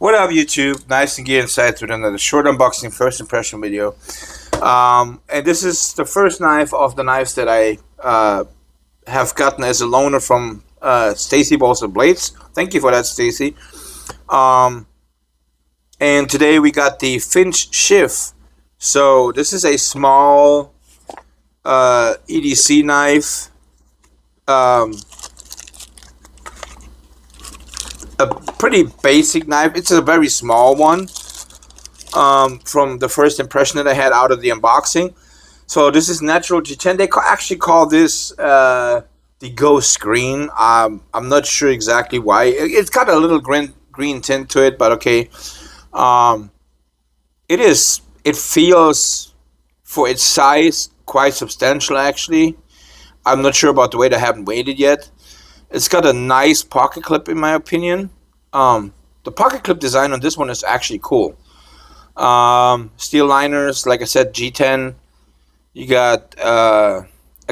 What up, YouTube? Nice to get inside with another short unboxing first impression video. And this is the first knife of the knives that I have gotten as a loaner from Stacy Balls and Blades. Thank you for that, Stacy. And today we got the Finch Shiv. So this is a small EDC knife. A pretty basic knife. It's a very small one from the first impression that I had out of the unboxing. So this is natural G10. They actually call this the ghost green. I'm not sure exactly why. It's got a little green tint to it, but okay. It feels, for its size, quite substantial actually. I'm not sure about the weight. I haven't weighed it yet. It's got a nice pocket clip in my opinion. The pocket clip design on this one is actually cool. Steel liners, like I said, G10. You got a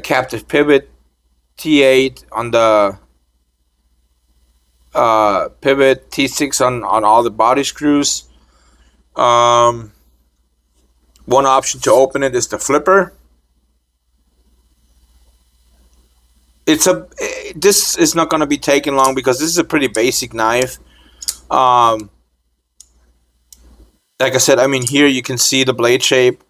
captive pivot, T8 on the pivot, T6 on all the body screws. One option to open it is the flipper. This is not going to be taking long because this is a pretty basic knife. Like I said, I mean, here you can see the blade shape.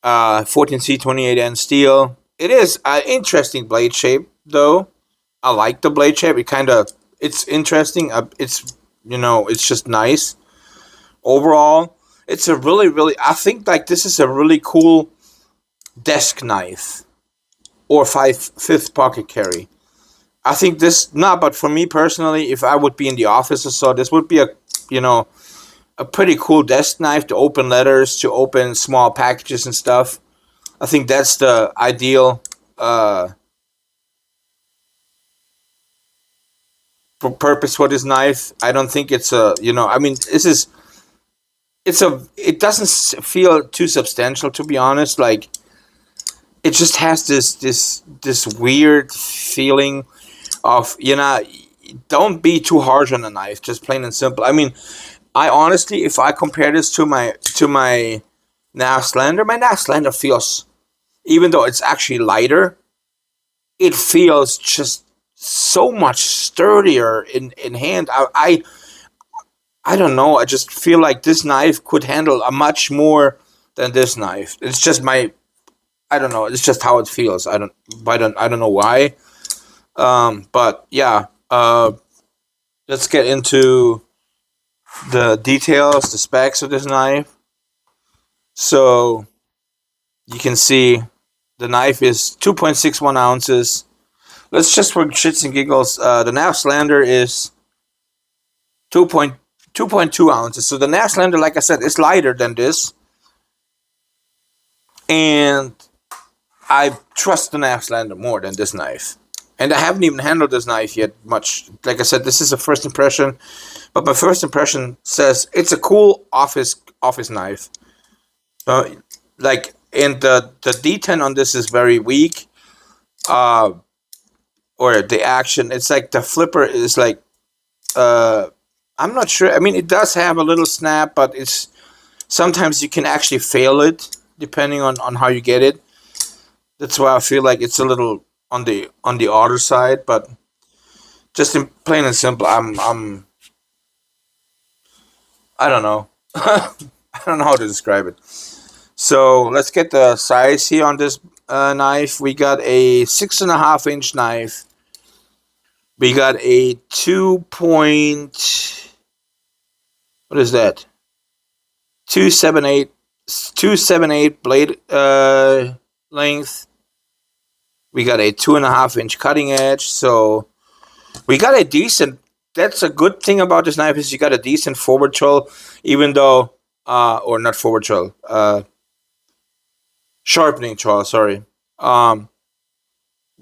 14C 28N steel. It is an interesting blade shape, though. I like the blade shape. It's interesting. It's just nice. Overall, it's a really, I think like this is a really cool desk knife. Or fifth pocket carry. I think this, but for me personally, if I would be in the office or so, this would be a pretty cool desk knife to open letters, to open small packages and stuff. I think that's the ideal purpose for this knife. I don't think it's it doesn't feel too substantial, to be honest. Like, it just has this weird feeling of, don't be too harsh on the knife, just plain and simple. I mean, I honestly, if I compare this to my nav slender, my nav slender feels, even though it's actually lighter, it feels just so much sturdier in hand. I don't know, I just feel like this knife could handle a much more than this knife. It's just I don't know. It's just how it feels. I don't know why. But yeah. Let's get into the details, the specs of this knife. So you can see the knife is 2.61 ounces. Let's just, for shits and giggles, the nav slender is 2.2 ounces. So the nav slender, like I said, is lighter than this. And I trust the nav slender more than this knife. And I haven't even handled this knife yet much. Like I said, this is a first impression. But my first impression says it's a cool office knife. And the D10 on this is very weak. Or the action. It's like the flipper is like... I'm not sure. I mean, it does have a little snap, but it's... Sometimes you can actually fail it, depending on how you get it. That's why I feel like it's a little on the odder side, but just in plain and simple, I don't know. I don't know how to describe it. So let's get the size here on this knife. We got a 6.5-inch knife. We got a 278 blade length. We got a 2.5-inch cutting edge, so we got a decent. That's a good thing about this knife, is you got a decent forward choil, even though, or not forward choil, sharpening choil. Sorry,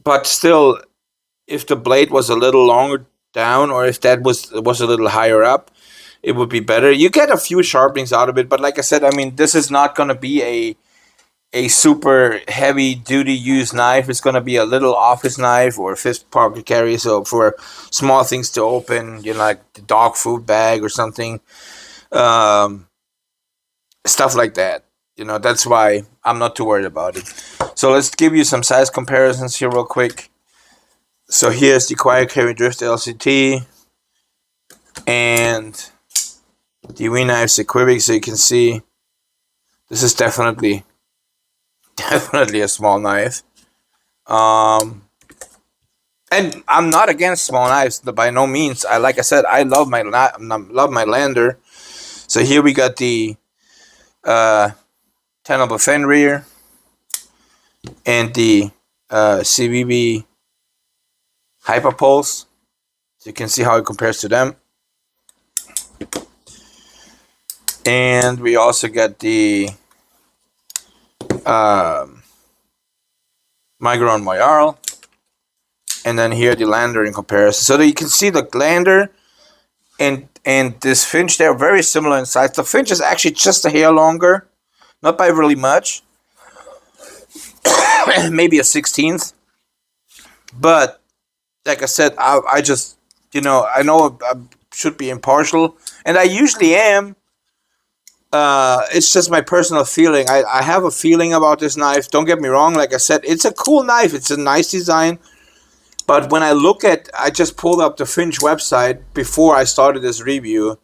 but still, if the blade was a little longer down, or if that was a little higher up, it would be better. You get a few sharpenings out of it, but like I said, I mean, this is not going to be a super heavy duty use knife. It's gonna be a little office knife or a fist pocket carry. So for small things to open, like the dog food bag or something, um, stuff like that. That's why I'm not too worried about it. So let's give you some size comparisons here real quick. So here's the Quiet Carry Drift LCT and the Wee Knives Equibic. So you can see this is definitely a small knife. And I'm not against small knives, by no means. Like I said, I love my lander. So here we got the tenable Fenrir and the CVB Hyperpulse. So you can see how it compares to them. And we also got the Migron Moyarl. And then here the lander in comparison. So that you can see the lander and this Finch, they're very similar in size. The Finch is actually just a hair longer. Not by really much. Maybe a 16th. But like I said, I just, I know I should be impartial. And I usually am. It's just my personal feeling. I have a feeling about this knife. Don't get me wrong. Like I said, it's a cool knife. It's a nice design. But when I just pulled up the Finch website before I started this review.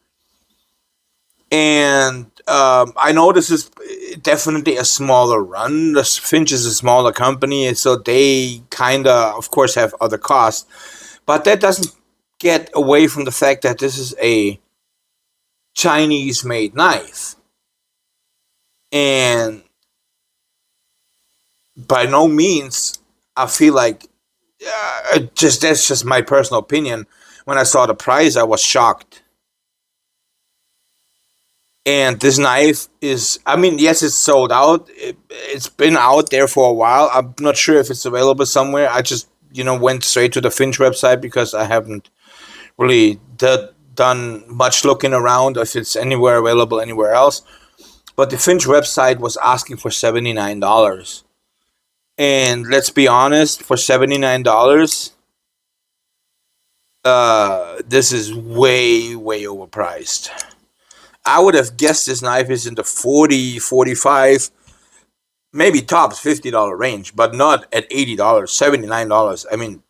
And I know this is definitely a smaller run. The Finch is a smaller company. So they kind of course, have other costs. But that doesn't get away from the fact that this is a Chinese-made knife. And by no means, I feel like, that's just my personal opinion. When I saw the price, I was shocked. And this knife is, yes, it's sold out. It's been out there for a while. I'm not sure if it's available somewhere. I just, went straight to the Finch website because I haven't really done much looking around if it's anywhere available anywhere else. But the Finch website was asking for $79. And let's be honest, for $79, this is way, way overpriced. I would have guessed this knife is in the $40, $45, maybe tops $50 range, but not at $80, $79.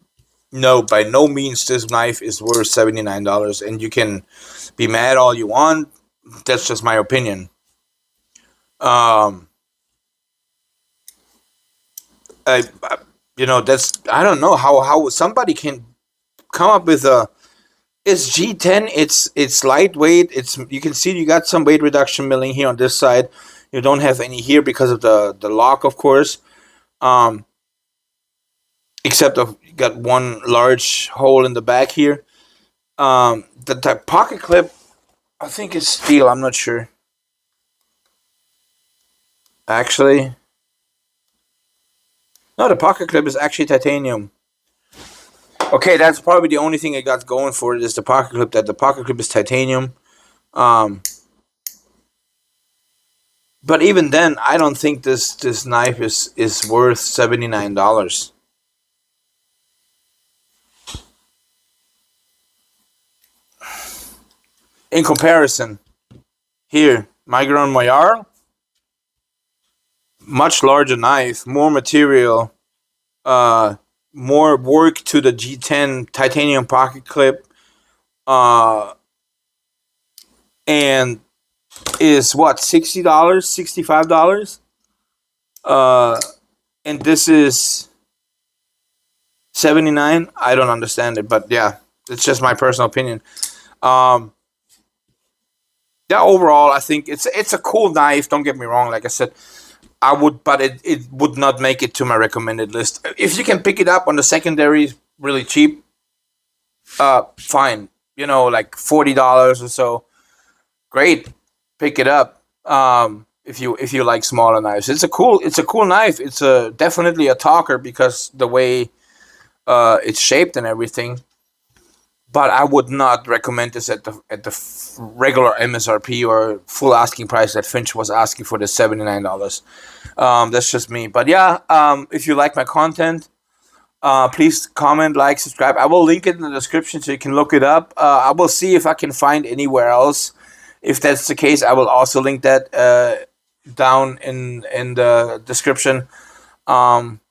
No, by no means this knife is worth $79. And you can be mad all you want. That's just my opinion. I don't know how somebody can come up with it's G10. It's lightweight. You can see you got some weight reduction milling here on this side. You don't have any here because of the lock, of course. Except you got one large hole in the back here. The pocket clip, I think it's steel. I'm not sure. Actually, no, the pocket clip is actually titanium. Okay, that's probably the only thing it got going for it is the pocket clip. That the pocket clip is titanium. But even then, I don't think this knife is worth $79. In comparison, here, Migron Moyarl, much larger knife, more material, more work to the G10 titanium pocket clip, and is what, $60, $65? And this is $79. I don't understand it, but yeah, it's just my personal opinion. Yeah, overall, I think it's a cool knife. Don't get me wrong. Like I said, but it would not make it to my recommended list. If you can pick it up on the secondary, really cheap, fine. Like $40 or so. Great, pick it up. If you like smaller knives, it's a cool knife. It's definitely a talker because the way it's shaped and everything. But I would not recommend this at the regular MSRP or full asking price that Finch was asking for the $79. That's just me. But yeah, if you like my content, please comment, like, subscribe. I will link it in the description so you can look it up. I will see if I can find anywhere else. If that's the case, I will also link that down in the description. Um,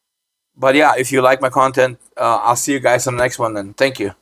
but yeah, if you like my content, I'll see you guys on the next one then. Thank you.